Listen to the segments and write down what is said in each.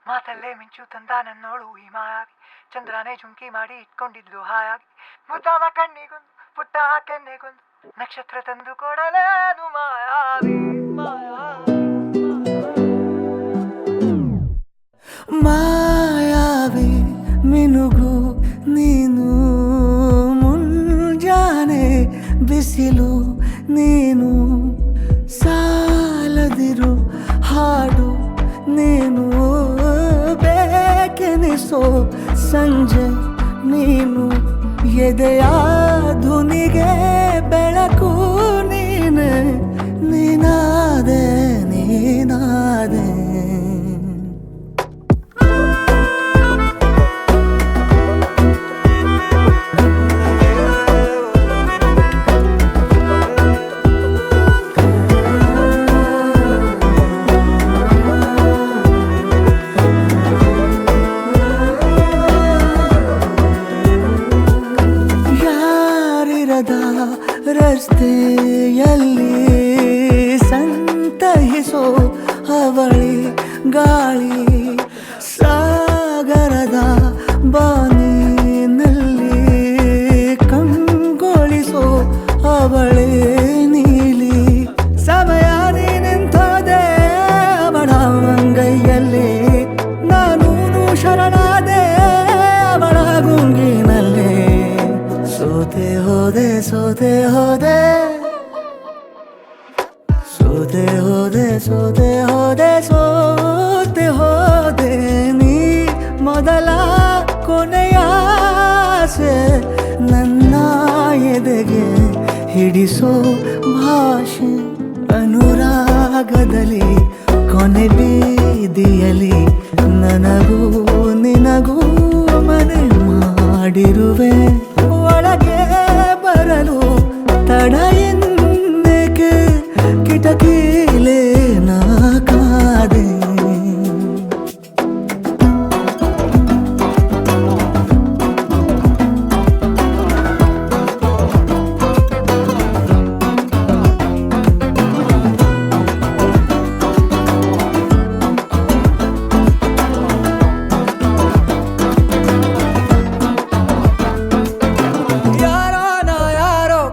ಮಾತಲ್ಲೇ ಮಿಂಚು ತಂದ ನನ್ನೋಳು ಈ ಮಾಯಾವಿ ಚಂದ್ರನೇ ಜುಂಕಿ ಮಾಡಿ ಇಟ್ಕೊಂಡಿದ್ಲು ಹಾಯಾಗಿ ಮುದ್ದಾದ ಕಣ್ಣಿಗೊಂದು ಪುಟ್ಟ ಕೆನ್ನೆಗೊಂದು ನಕ್ಷತ್ರ ತಂದು ಕೊಡಲೇನು ಮಾಯಾವಿ ಮಾಯಾವಿ ಮಿನುಗು ನೀನು ಮುಂಜಾನೆ ಬಿಸಿಲು ನೀನು ಸಾಲದಿರು ಹಾಡು ನೀನು ಬೇಕೆನಿಸೋ ಸಂಜೆ ನೀನು ಎದೆಯ ಧ್ವನಿಗೆ ಬೆಳಕು ನೀನೆ ನೀನಾದೆ ನೀನಾದೆ ರಸ್ತೆಯಲ್ಲಿ ಸಂತಹಿಸೋ ಅವಳಿ ಗಾಳಿ ಸಾಗರದ ಬಾನಿನಲ್ಲಿ ಕಂಗೊಳಿಸೋ ಅವಳೆ ನೀಲಿ ಸಮಯ ನಿಂತೋದೆ ಅವಳ ಅಂಗೈಯಲ್ಲಿ ನಾನು ಶರಣಾದೆ ಅವಳ ಗುಂಗಿನಲ್ಲಿ ಸೋತೆ ಹೋದೆ ಸೋತೆ ಹೋದೆ ಸೋತೆ ಹೋದೆ ಸೋತೆ ಹೋದೆ ಸೋತೆ ಹೋದೆ ನೀ ಮೊದಲ ಕೊನೆಯ ಆಸೆ ನನ್ನ ಎದೆಗೆ ಹಿಡಿಸೋ ಭಾಷೆ ಅನುರಾಗದಲ್ಲಿ ಕೊನೆ ಬೀದಿಯಲ್ಲಿ ನನಗೂ ನಿನಗೂ ಮನೆ ಮಾಡಿರುವೆ ಒಳಗೆ ಬರಲು ತಡ ಎಂದೇಕೆ ಕಿಟಕಿಲೇ ನಾ ಕಾದೆ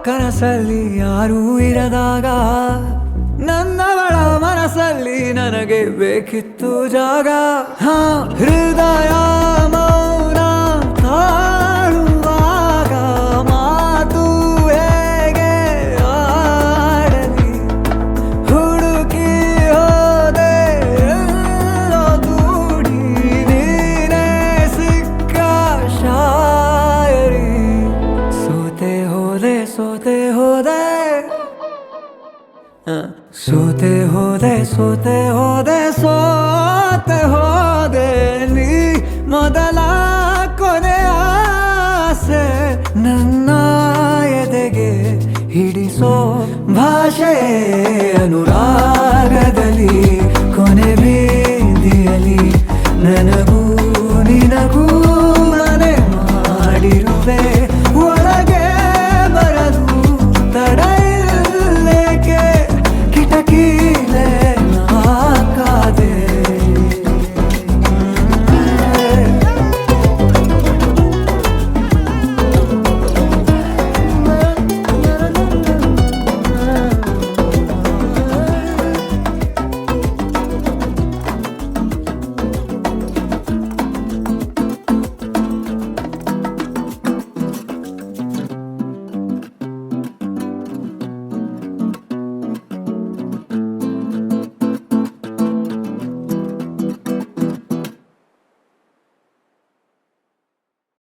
ಕನಸಲ್ಲಿ ಯಾರೂ ಇರದಾಗ ನನ್ನವಳ ಮನಸ್ಸಲ್ಲಿ ನನಗೆ ಬೇಕಿತ್ತು ಜಾಗ ಹೃದಯ ಮೌನ ತಾಳುವಾಗ ಮಾತು ಹೇಗೆ ಆಡಲಿ ಹುಡುಕಿ ಹೋದೆ ಎಲ್ಲೋ ದೂಡಿ ನೀನೇ ಸಿಕ್ಕ ಶಾಯರಿ ಸೋತೆ ಹೋದೆ ಸೋತೆ ಹೋದೆ ಸೋತೆ ಹೋದೆ ಸೋತೆ ಹೋದೆ ಸೋತೆ ಹೋದೆ ನೀ ಮೊದಲ ಕೊನೆ ಆಸೆ ನನ್ನ ಎದೆಗೆ ಹಿಡಿಸೋ ಭಾಷೆ ಅನುರಾಗದಲ್ಲಿ ಕೊನೆ ಬೀದಿಯಲ್ಲಿ ನನಗೂ